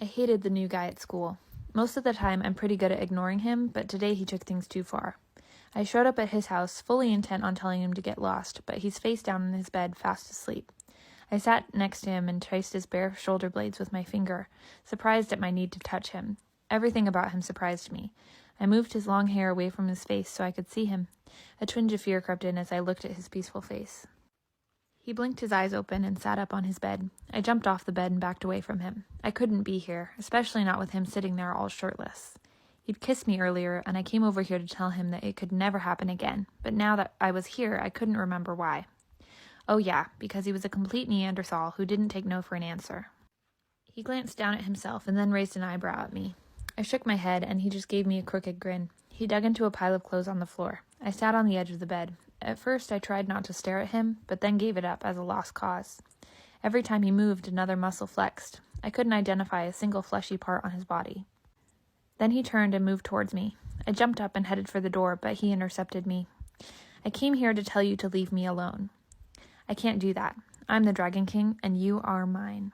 I hated the new guy at school. Most of the time, I'm pretty good at ignoring him, but today he took things too far. I showed up at his house, fully intent on telling him to get lost, but he's face down in his bed, fast asleep. I sat next to him and traced his bare shoulder blades with my finger, surprised at my need to touch him. Everything about him surprised me. I moved his long hair away from his face so I could see him. A twinge of fear crept in as I looked at his peaceful face. He blinked his eyes open and sat up on his bed. I jumped off the bed and backed away from him. I couldn't be here, especially not with him sitting there all shirtless. He'd kissed me earlier, and I came over here to tell him that it could never happen again, but now that I was here, I couldn't remember why. Oh yeah, because he was a complete Neanderthal who didn't take no for an answer. He glanced down at himself and then raised an eyebrow at me. I shook my head, and he just gave me a crooked grin. He dug into a pile of clothes on the floor. I sat on the edge of the bed. At first, I tried not to stare at him, but then gave it up as a lost cause. Every time he moved, another muscle flexed. I couldn't identify a single fleshy part on his body. Then he turned and moved towards me. I jumped up and headed for the door, but he intercepted me. I came here to tell you to leave me alone. I can't do that. I'm the Dragon King, and you are mine.